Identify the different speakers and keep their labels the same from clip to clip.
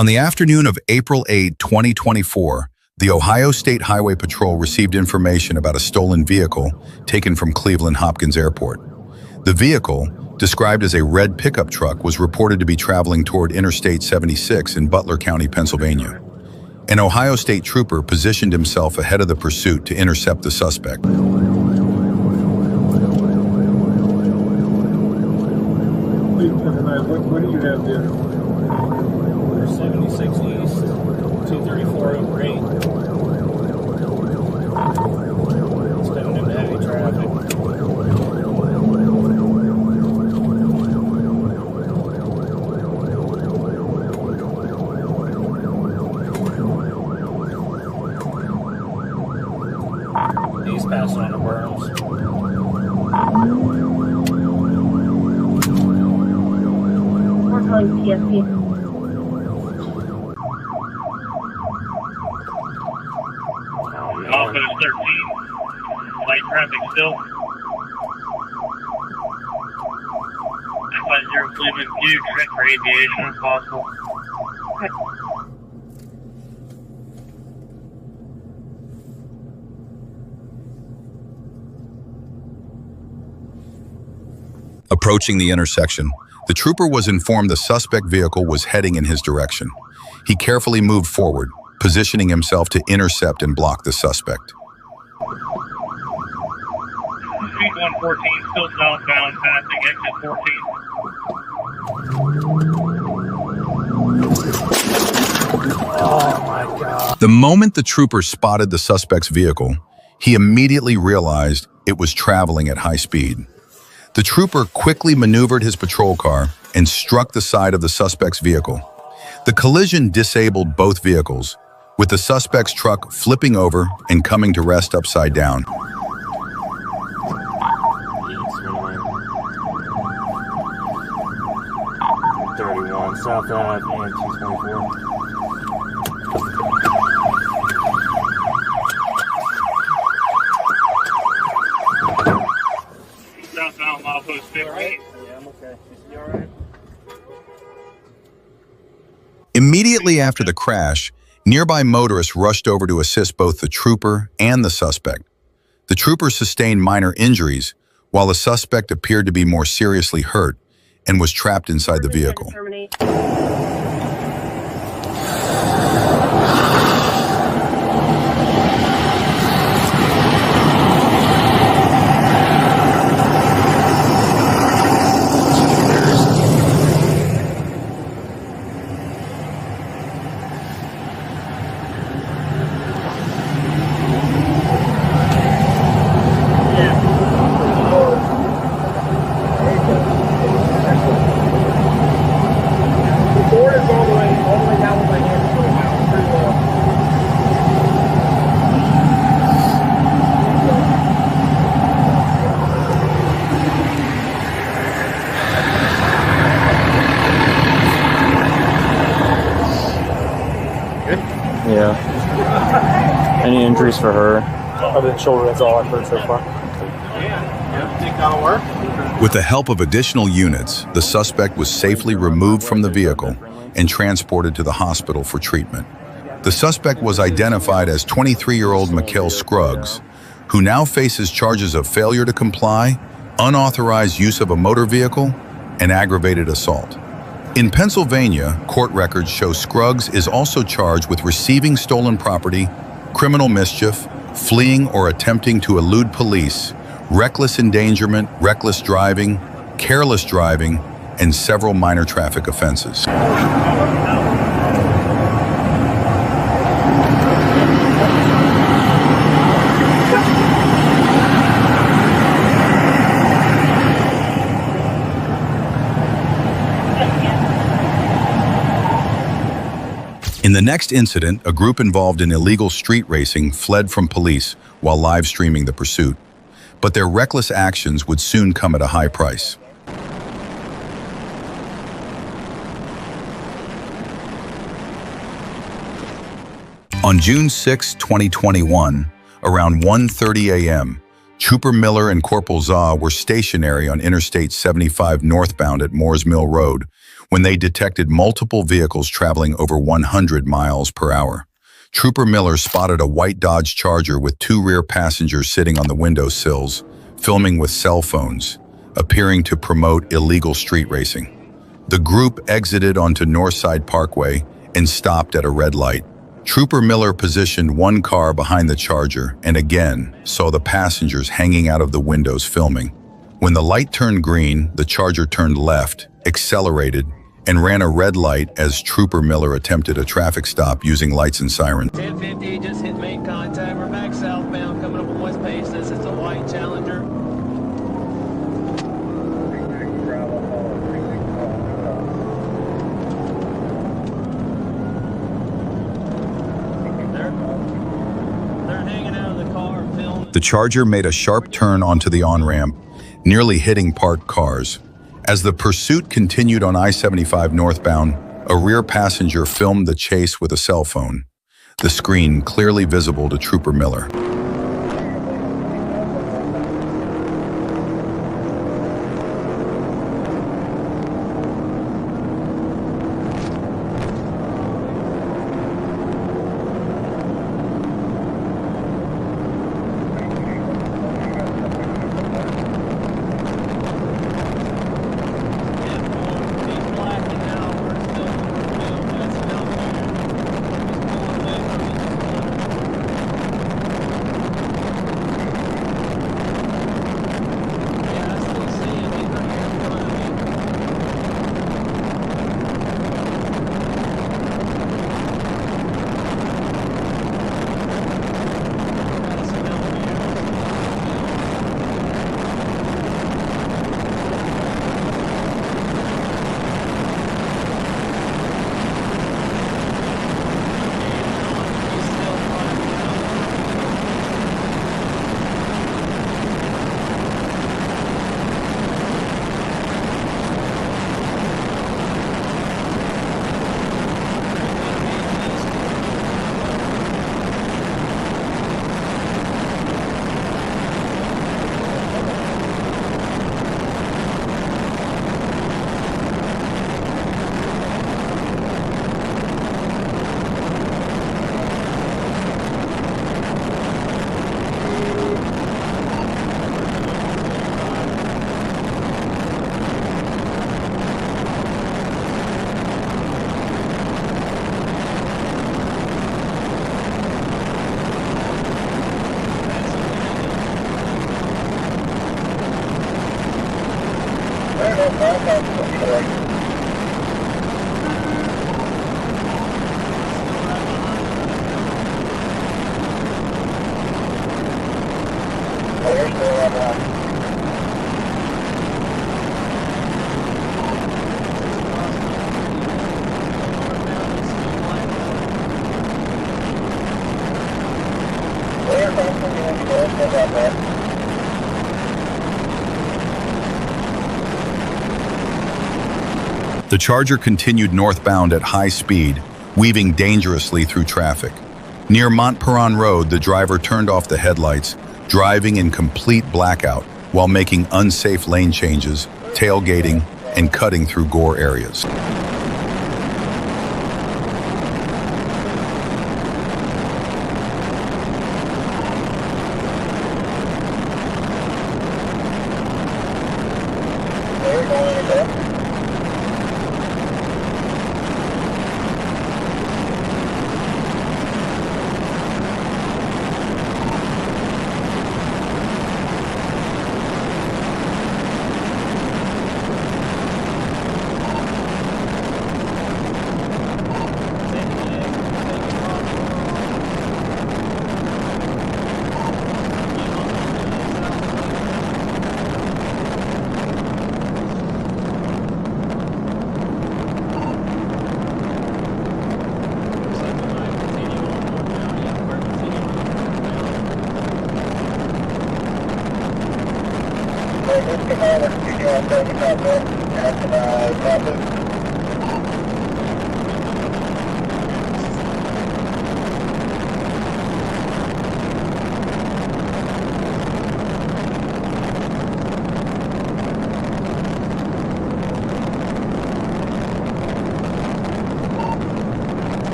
Speaker 1: On the afternoon of April 8, 2024, the Ohio State Highway Patrol received information about a stolen vehicle taken from Cleveland Hopkins Airport. The vehicle, described as a red pickup truck, was reported to be traveling toward Interstate 76 in Butler County, Pennsylvania. An Ohio State trooper positioned himself ahead of the pursuit to intercept the suspect.
Speaker 2: What do you have there?
Speaker 3: 76 East, 234 over 8. It's coming into heavy traffic. He's passing on the berms.
Speaker 4: PSP.
Speaker 3: Office 13, light traffic still. 50 Cleveland View, check for aviation if possible.
Speaker 1: Approaching the intersection, the trooper was informed the suspect vehicle was heading in his direction. He carefully moved forward, positioning himself to intercept and block the suspect.
Speaker 3: Street 114, still southbound, passing exit 14. Oh my God.
Speaker 1: The moment the trooper spotted the suspect's vehicle, he immediately realized it was traveling at high speed. The trooper quickly maneuvered his patrol car and struck the side of the suspect's vehicle. The collision disabled both vehicles, with the suspect's truck flipping over and coming to rest upside down.
Speaker 3: 31 South Ave and 224. Southbound milepost 50. Right? Yeah, I'm okay. You all right?
Speaker 1: Immediately after the crash, nearby motorists rushed over to assist both the trooper and the suspect. The trooper sustained minor injuries, while the suspect appeared to be more seriously hurt and was trapped inside the vehicle.
Speaker 5: Yeah. Any injuries for her?
Speaker 2: Other than shoulder, that's all I've heard so far.
Speaker 3: Think that'll work?
Speaker 1: With the help of additional units, the suspect was safely removed from the vehicle and transported to the hospital for treatment. The suspect was identified as 23-year-old Mikhail Scruggs, who now faces charges of failure to comply, unauthorized use of a motor vehicle, and aggravated assault. In Pennsylvania, court records show Scruggs is also charged with receiving stolen property, criminal mischief, fleeing or attempting to elude police, reckless endangerment, reckless driving, careless driving, and several minor traffic offenses. In the next incident, a group involved in illegal street racing fled from police while live streaming the pursuit. But their reckless actions would soon come at a high price. On June 6, 2021, around 1:30 a.m., Trooper Miller and Corporal Zaw were stationary on Interstate 75 northbound at Moores Mill Road when they detected multiple vehicles traveling over 100 miles per hour. Trooper Miller spotted a white Dodge Charger with 2 rear passengers sitting on the windowsills, filming with cell phones, appearing to promote illegal street racing. The group exited onto Northside Parkway and stopped at a red light. Trooper Miller positioned one car behind the Charger and again saw the passengers hanging out of the windows filming. When the light turned green, the Charger turned left, accelerated, and ran a red light as Trooper Miller attempted a traffic stop using lights and sirens.
Speaker 4: 1050, just hit main contact. We're back southbound, coming up on West Page. This is a white Challenger. They're hanging out of the car filming.
Speaker 1: The Charger made a sharp turn onto the on-ramp, nearly hitting parked cars. As the pursuit continued on I-75 northbound, a rear passenger filmed the chase with a cell phone, the screen clearly visible to Trooper Miller. The Charger continued northbound at high speed, weaving dangerously through traffic. Near Montperon Road, the driver turned off the headlights, driving in complete blackout while making unsafe lane changes, tailgating, and cutting through gore areas.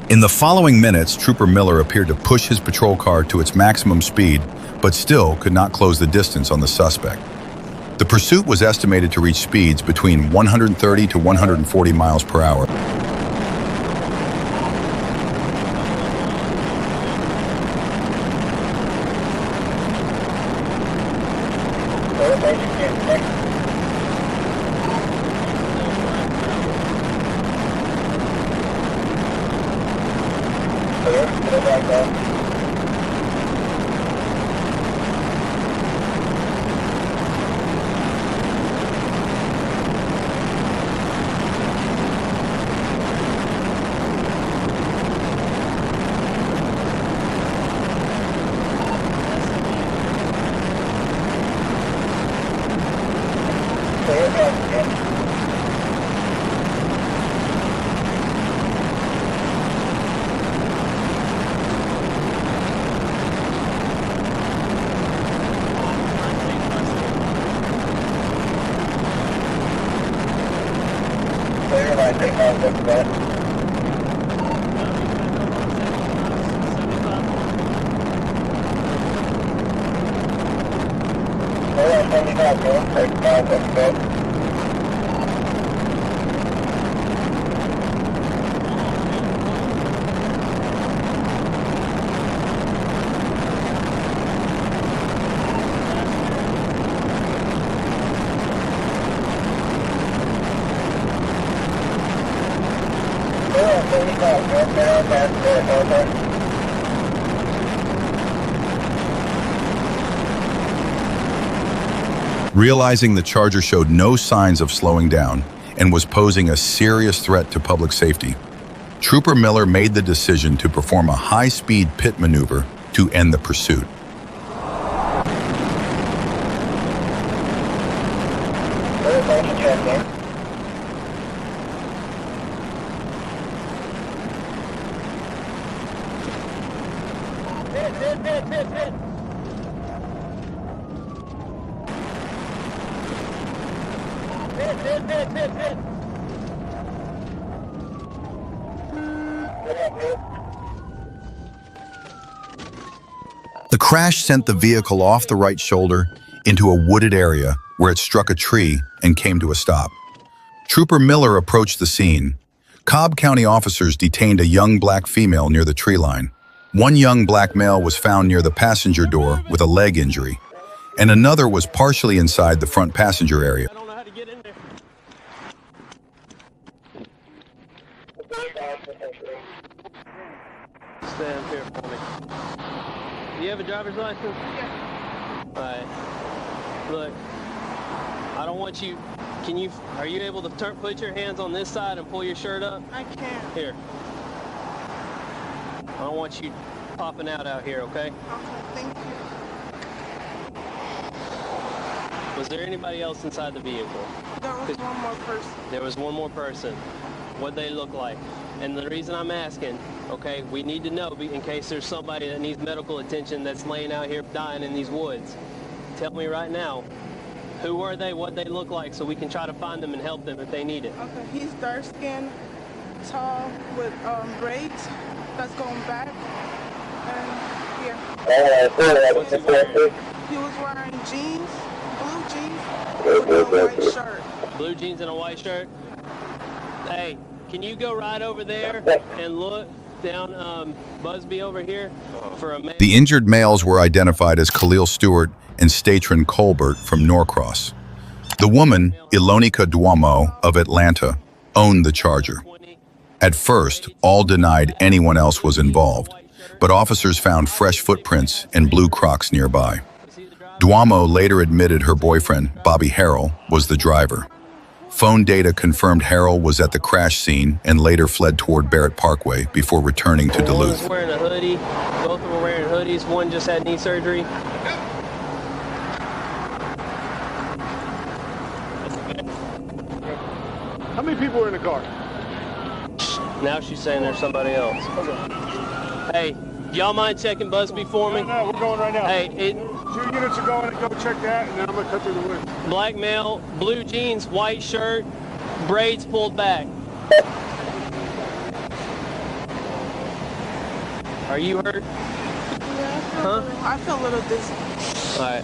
Speaker 1: In the following minutes, Trooper Miller appeared to push his patrol car to its maximum speed, but still could not close the distance on the suspect. The pursuit was estimated to reach speeds between 130 to 140 miles per hour. Realizing the Charger showed no signs of slowing down and was posing a serious threat to public safety, Trooper Miller made the decision to perform a high-speed pit maneuver to end the pursuit. The crash sent the vehicle off the right shoulder into a wooded area where it struck a tree and came to a stop. Trooper Miller approached the scene. Cobb County officers detained a young black female near the tree line. One young black male was found near the passenger door with a leg injury, and another was partially inside the front passenger area.
Speaker 4: I don't know how to get in there. Stand here for me. Do you have a driver's license? Yeah. All right. Look, I don't want you. Are you able to put your hands on this side and pull your shirt up?
Speaker 6: I can.
Speaker 4: Here. I don't want you popping out here, okay?
Speaker 6: Okay, thank you.
Speaker 4: Was there anybody else inside the vehicle?
Speaker 6: There was one more person.
Speaker 4: There was one more person. What'd they look like? And the reason I'm asking, okay, we need to know in case there's somebody that needs medical attention that's laying out here dying in these woods. Tell me right now, who were they, what they look like, so we can try to find them and help them if they need it.
Speaker 6: Okay, he's dark-skinned, tall, with braids that's going back. And yeah.
Speaker 4: What's he wearing?
Speaker 6: He was wearing jeans, blue jeans, with a white shirt.
Speaker 4: Blue jeans and a white shirt? Hey, can you go right over there and look down Busby over here for a man?
Speaker 1: The injured males were identified as Khalil Stewart and Statron Colbert from Norcross. The woman, Ilonica Duomo of Atlanta, owned the Charger. At first, all denied anyone else was involved, but officers found fresh footprints and blue Crocs nearby. Duomo later admitted her boyfriend, Bobby Harrell, was the driver. Phone data confirmed Harrell was at the crash scene and later fled toward Barrett Parkway before returning to Duluth.
Speaker 4: One was wearing a hoodie. Both of them were wearing hoodies. One just had knee surgery.
Speaker 2: many people are in the car?
Speaker 4: Now she's saying there's somebody else. Hey, y'all mind checking Busby for me?
Speaker 2: No, we're going right now.
Speaker 4: Hey,
Speaker 2: 2 units are going. Go check that, and then I'm gonna cut through the woods.
Speaker 4: black male, blue jeans, white shirt, braids pulled back. Are you hurt?
Speaker 6: Yeah, I feel a little dizzy.
Speaker 4: All right.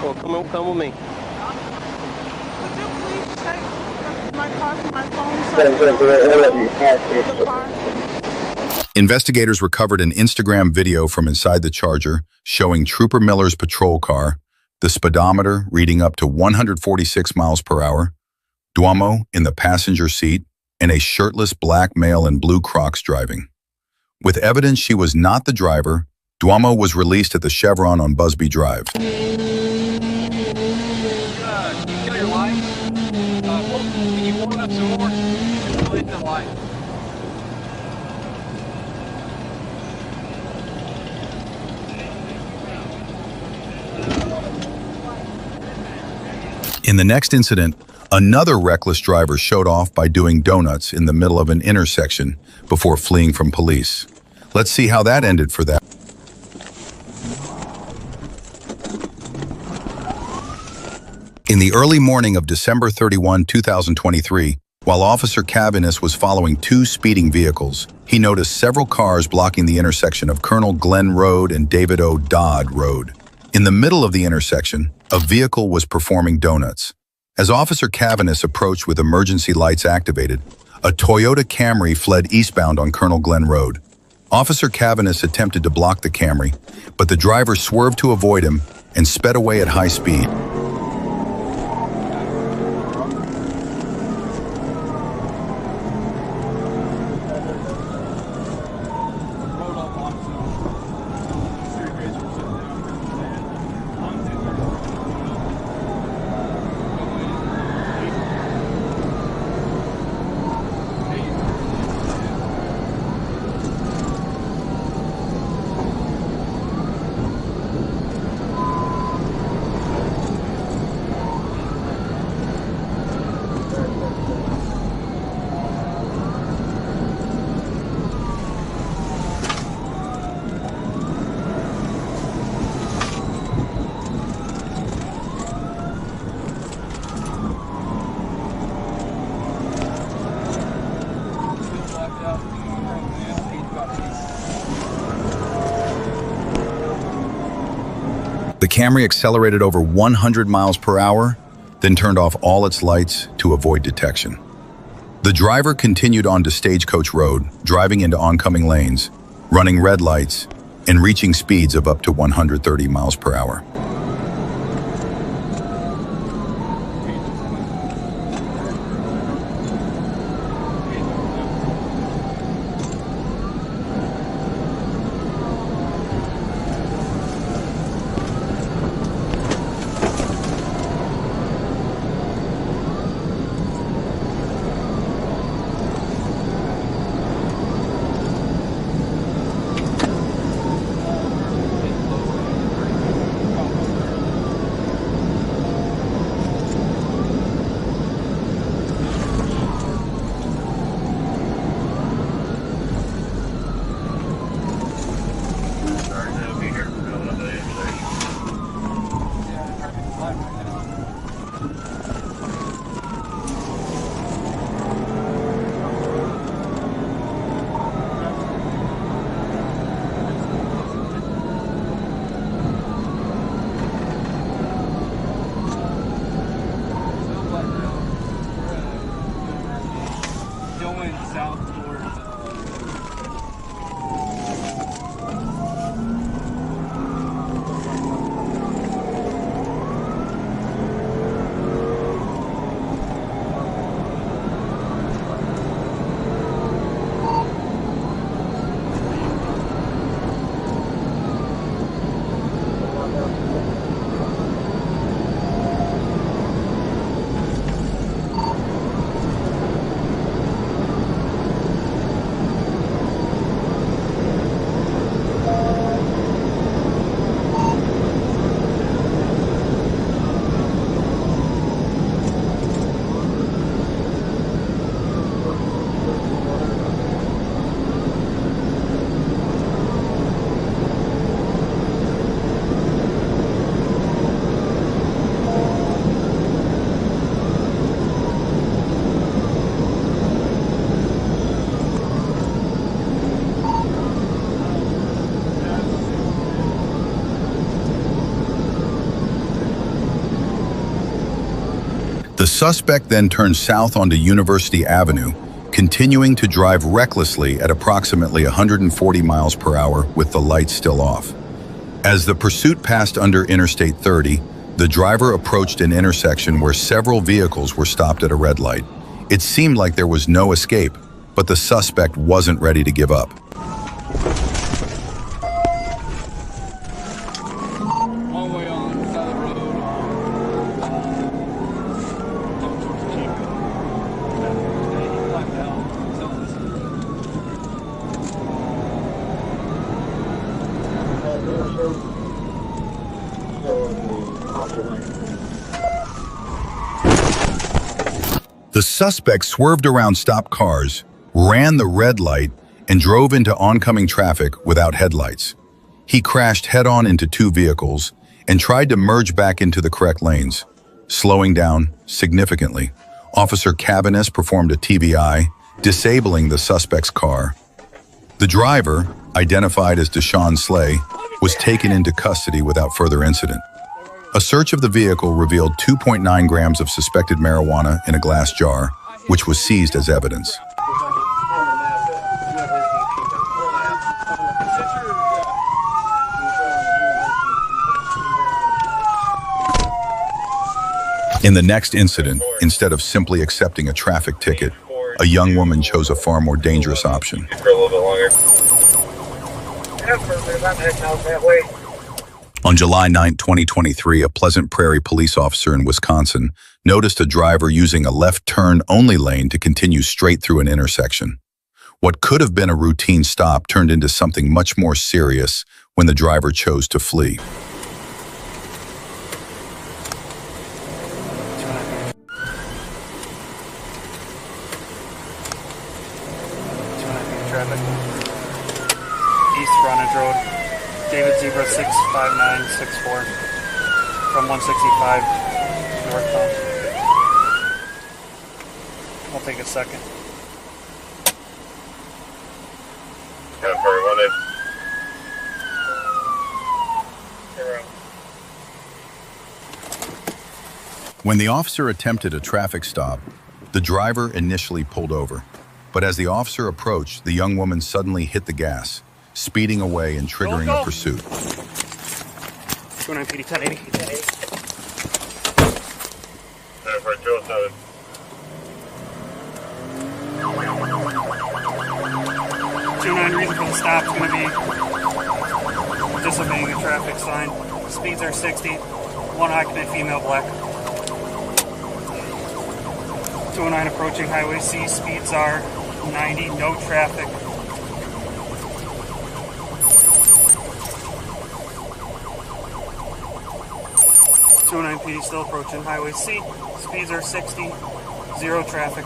Speaker 4: Well, come with me.
Speaker 6: Could you please check my car for my phone so I can the car?
Speaker 1: Investigators recovered an Instagram video from inside the Charger showing Trooper Miller's patrol car, the speedometer reading up to 146 miles per hour, Duomo in the passenger seat, and a shirtless black male in blue Crocs driving. With evidence she was not the driver, Duomo was released at the Chevron on Busby Drive.
Speaker 7: Can you kill your light? Can you warm up some more? Just leave the light.
Speaker 1: In the next incident, another reckless driver showed off by doing donuts in the middle of an intersection before fleeing from police. Let's see how that ended for that. In the early morning of December 31, 2023, while Officer Cavanis was following two speeding vehicles, he noticed several cars blocking the intersection of Colonel Glenn Road and David O. Dodd Road. In the middle of the intersection, a vehicle was performing donuts. As Officer Cavanis approached with emergency lights activated, a Toyota Camry fled eastbound on Colonel Glenn Road. Officer Cavanis attempted to block the Camry, but the driver swerved to avoid him and sped away at high speed. The Camry accelerated over 100 miles per hour, then turned off all its lights to avoid detection. The driver continued on to Stagecoach Road, driving into oncoming lanes, running red lights, and reaching speeds of up to 130 miles per hour.
Speaker 7: Going south towards
Speaker 1: The suspect then turned south onto University Avenue, continuing to drive recklessly at approximately 140 miles per hour with the lights still off. As the pursuit passed under Interstate 30, the driver approached an intersection where several vehicles were stopped at a red light. It seemed like there was no escape, but the suspect wasn't ready to give up.
Speaker 7: One way on the side of the road.
Speaker 1: The suspect swerved around stopped cars, ran the red light, and drove into oncoming traffic without headlights. He crashed head-on into two vehicles and tried to merge back into the correct lanes, slowing down significantly. Officer Cabanis performed a TBI, disabling the suspect's car. The driver, identified as Deshaun Slay, was taken into custody without further incident. A search of the vehicle revealed 2.9 grams of suspected marijuana in a glass jar, which was seized as evidence. In the next incident, instead of simply accepting a traffic ticket, a young woman chose a far more dangerous option.
Speaker 3: For a little bit longer.
Speaker 1: On July 9, 2023, a Pleasant Prairie police officer in Wisconsin noticed a driver using a left turn-only lane to continue straight through an intersection. What could have been a routine stop turned into something much more serious when the driver chose to flee.
Speaker 8: Traffic. East Frontage Road. David Zebra 65964 from 165 northbound. I'll take a second.
Speaker 3: Got for wanted.
Speaker 1: When the officer attempted a traffic stop, the driver initially pulled over. But as the officer approached, the young woman suddenly hit the gas, speeding away and triggering a pursuit.
Speaker 8: 29 PD 1080.
Speaker 3: For 207.
Speaker 8: 29 reason for the stop is going to be disobeying a traffic sign. Speeds are 60. One occupant, female, black. 209 approaching Highway C. Speeds are 90. No traffic. 209 PD still approaching Highway C. Speeds are 60. Zero traffic.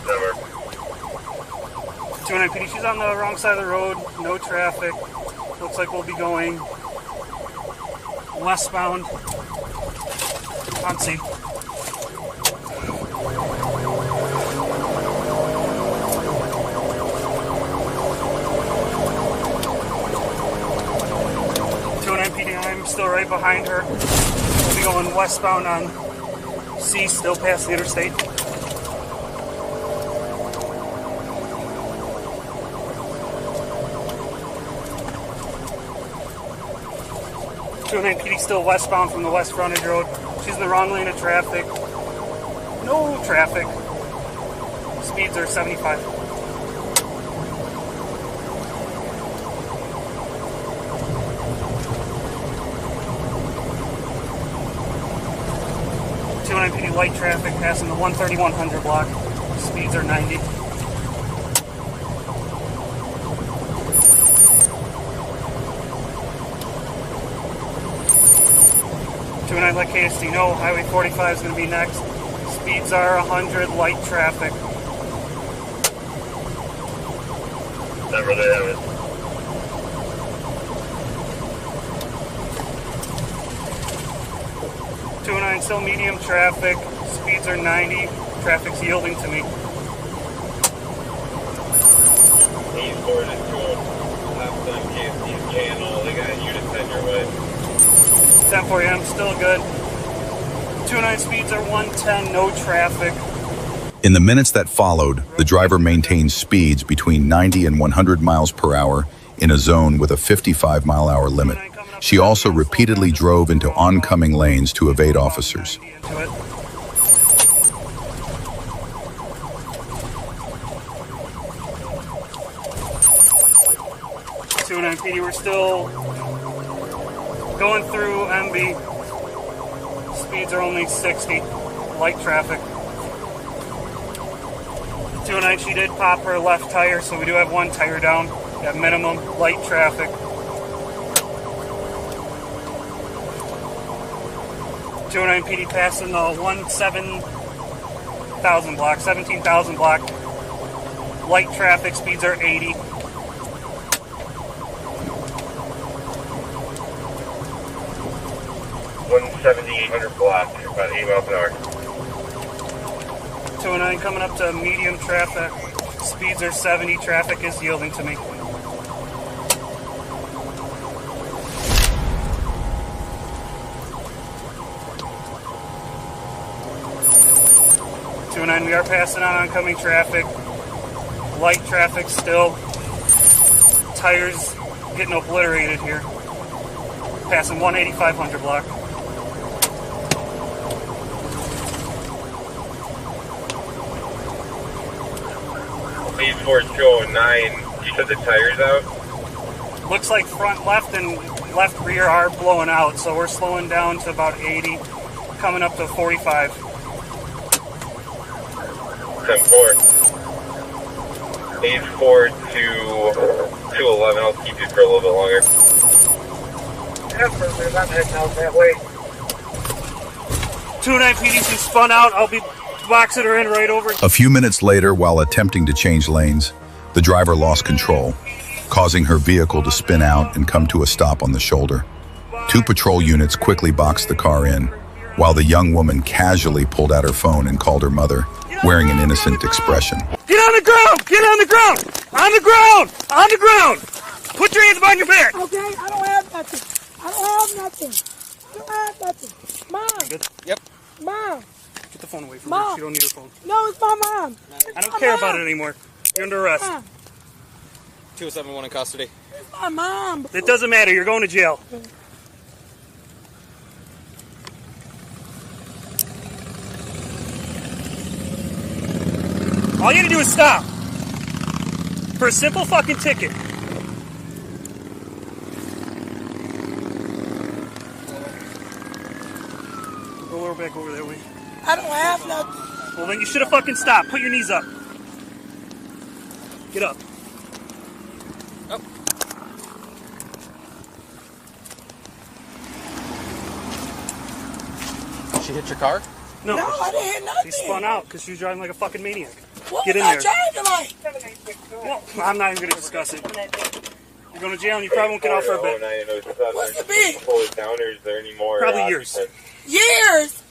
Speaker 3: Number.
Speaker 8: 209 PD, she's on the wrong side of the road. No traffic. Looks like we'll be going westbound on C. I'm still right behind her. We'll be going westbound on C, still past the interstate. PD still westbound from the West Frontage Road. She's in the wrong lane of traffic. No traffic. Speeds are 75. PD light traffic passing the 13100 block. Speeds are 90. Let KSD know Highway 45 is going to be next. Speeds are 100, light traffic.
Speaker 3: Never they have it.
Speaker 8: Still medium traffic. Speeds are 90. Traffic's yielding to me.
Speaker 3: He's boarded cool. Last time KSD's getting all. They got units in your way.
Speaker 8: 10 for you. I'm still good. 29 speeds are 110, no traffic.
Speaker 1: In the minutes that followed, the driver maintained speeds between 90 and 100 miles per hour in a zone with a 55-mile-hour limit. She also repeatedly drove into oncoming lanes to evade officers.
Speaker 8: 29 PD, we're still going through MB. Speeds are only 60, light traffic. 209, she did pop her left tire, so we do have one tire down at minimum, light traffic. 209 PD passing the 17,000 block, 17,000 block. Light traffic, speeds are 80.
Speaker 9: 170-800 block, about 8 miles an hour.
Speaker 8: 209 coming up to medium traffic. Speeds are 70. Traffic is yielding to me. We are passing on oncoming traffic. Light traffic still. Tires getting obliterated here. Passing 18500 block.
Speaker 9: Lead for 209, you said the tire's out?
Speaker 8: Looks like front left and left rear are blowing out, so we're slowing down to about 80, coming up to 45.
Speaker 9: 10-4. Lead 4 to 211, I'll keep you for a little bit longer.
Speaker 7: I'm heading out that way.
Speaker 8: 29 PDC spun out, I'll be boxing her in right over.
Speaker 1: A few minutes later, while attempting to change lanes, the driver lost control, causing her vehicle to spin out and come to a stop on the shoulder. 2 patrol units quickly boxed the car in, while the young woman casually pulled out her phone and called her mother, wearing an innocent expression.
Speaker 8: Get on the ground! Get on the ground! On the ground! On the ground! Put your hands behind your back!
Speaker 6: Okay, I don't have nothing. I don't have nothing. I don't have nothing. Mom.
Speaker 8: Good? Yep.
Speaker 6: Mom.
Speaker 8: Get the phone away from
Speaker 6: Mom.
Speaker 8: her. She don't need her phone.
Speaker 6: No, it's my mom.
Speaker 8: I don't care about it anymore. You're under arrest.
Speaker 7: 2071 in custody.
Speaker 6: It's my mom.
Speaker 8: It doesn't matter. You're going to jail. All you gotta do is stop. For a simple fucking ticket. Go over back over that way.
Speaker 6: I don't have nothing.
Speaker 8: Well, then you should have fucking stopped. Put your knees up. Get up.
Speaker 7: Oh. She hit your car?
Speaker 8: No,
Speaker 6: No, I didn't hit nothing.
Speaker 8: she spun out because she was driving like a fucking maniac.
Speaker 6: What
Speaker 8: Get
Speaker 6: was
Speaker 8: in
Speaker 6: I
Speaker 8: there.
Speaker 6: driving like?
Speaker 8: Well, I'm not even going to discuss it. You're going to jail and you probably won't get out for a bit.
Speaker 6: What's the big?
Speaker 9: Pull it down, or is there any more?
Speaker 8: Probably years.
Speaker 6: Years.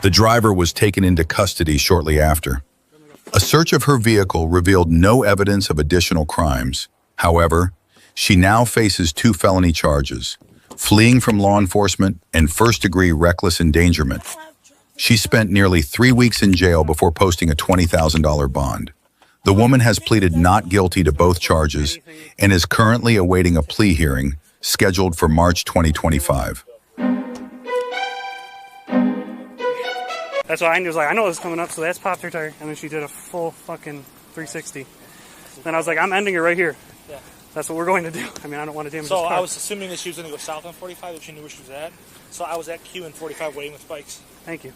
Speaker 1: The driver was taken into custody shortly after. A search of her vehicle revealed no evidence of additional crimes. However, she now faces 2 felony charges: fleeing from law enforcement and first-degree reckless endangerment. She spent nearly 3 weeks in jail before posting a $20,000 bond. The woman has pleaded not guilty to both charges and is currently awaiting a plea hearing scheduled for March 2025.
Speaker 8: That's why I was like, I know this is coming up, so that's popped her tire. And then she did a full fucking 360. Then I was like, I'm ending it right here.
Speaker 10: Yeah.
Speaker 8: That's what we're going to do. I mean, I don't want to damage
Speaker 10: So
Speaker 8: this car.
Speaker 10: I was assuming that she was going to go south on 45, that she knew where she was at. So I was at Q and 45 waiting with spikes.
Speaker 8: Thank you.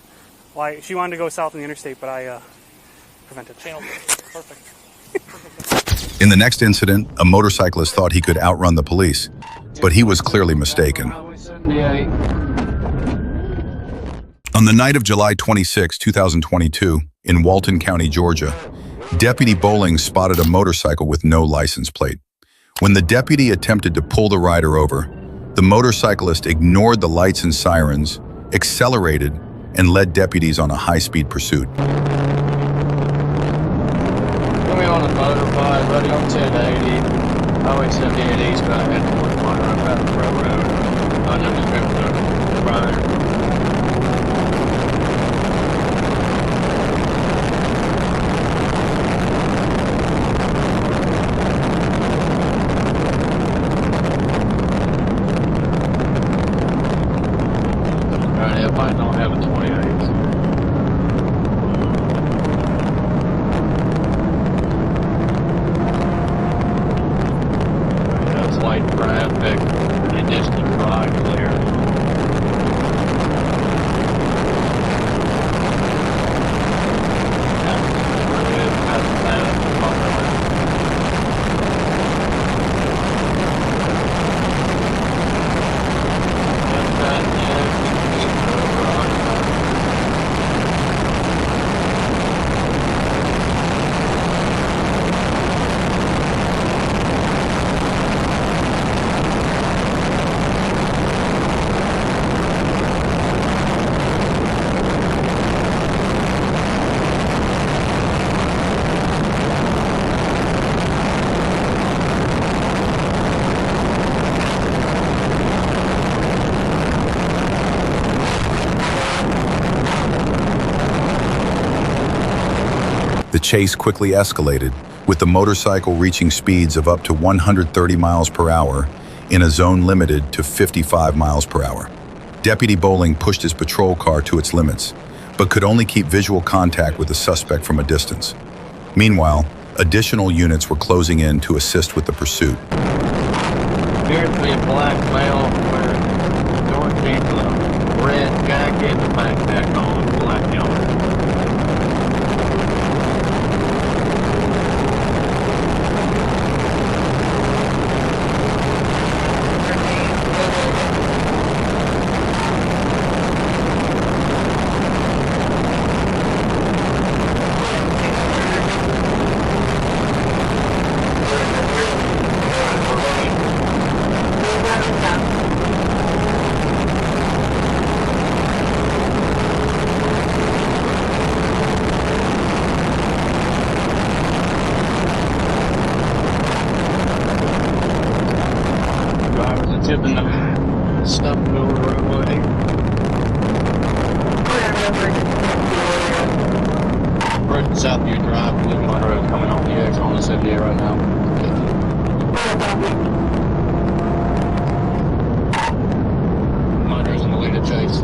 Speaker 8: Well, she wanted to go south on the interstate, but I prevented.
Speaker 10: Channel. Perfect.
Speaker 1: In the next incident, a motorcyclist thought he could outrun the police, but he was clearly mistaken. On the night of July 26, 2022, in Walton County, Georgia, Deputy Bowling spotted a motorcycle with no license plate. When the deputy attempted to pull the rider over, the motorcyclist ignored the lights and sirens, accelerated, and led deputies on a high-speed pursuit.
Speaker 5: Put me on a motorbike, buddy. I'm 1080. I
Speaker 7: Highway 78 eastbound, heading towards Monroe Path Railroad. Unknown description, driver. Might not have a 28. That's light traffic, pretty distant drive clear.
Speaker 1: The chase quickly escalated, with the motorcycle reaching speeds of up to 130 miles per hour in a zone limited to 55 miles per hour. Deputy Bowling pushed his patrol car to its limits, but could only keep visual contact with the suspect from a distance. Meanwhile, additional units were closing in to assist with the pursuit.
Speaker 7: Appears to be a black male wearing orange jeans, red jacket, backpack on, black helmet. Tipping the stuff over the roadway. Approaching Southview Drive, Blue Line Road, coming off the exit on the 78 right now. Miners in the lead of chase.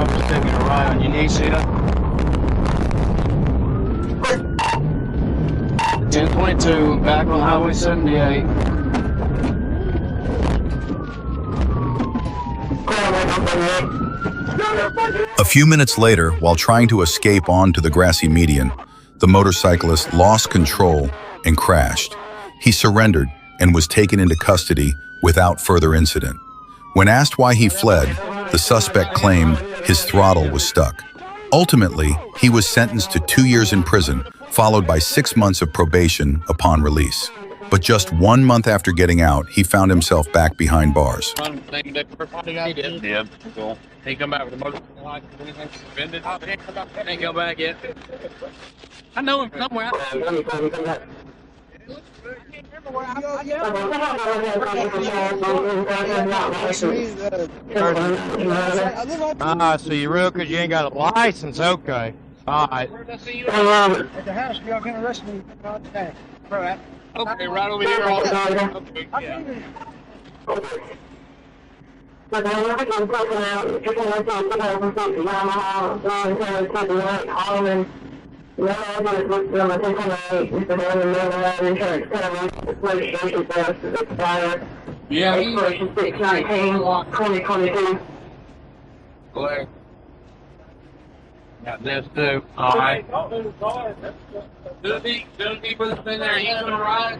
Speaker 7: Just taking a ride on your knee, see that? 1022, back on Highway 78.
Speaker 1: A few minutes later, while trying to escape onto the grassy median, the motorcyclist lost control and crashed. He surrendered and was taken into custody without further incident. When asked why he fled, the suspect claimed his throttle was stuck. Ultimately, he was sentenced to 2 years in prison, followed by 6 months of probation upon release. But just 1 month after getting out, he found himself back behind bars.
Speaker 7: Yeah, cool. He come back with a motorcycle license, anything suspended? Ain't come back yet. I know him somewhere.
Speaker 11: So you're real because you ain't got a license? Okay. Alright.
Speaker 7: At the house, y'all can arrest me. Okay, right over here. Okay, yeah. Yeah, expiration 6/19/2022. Blair. Got this too. Alright. Do the beat for the thing there. You gonna ride?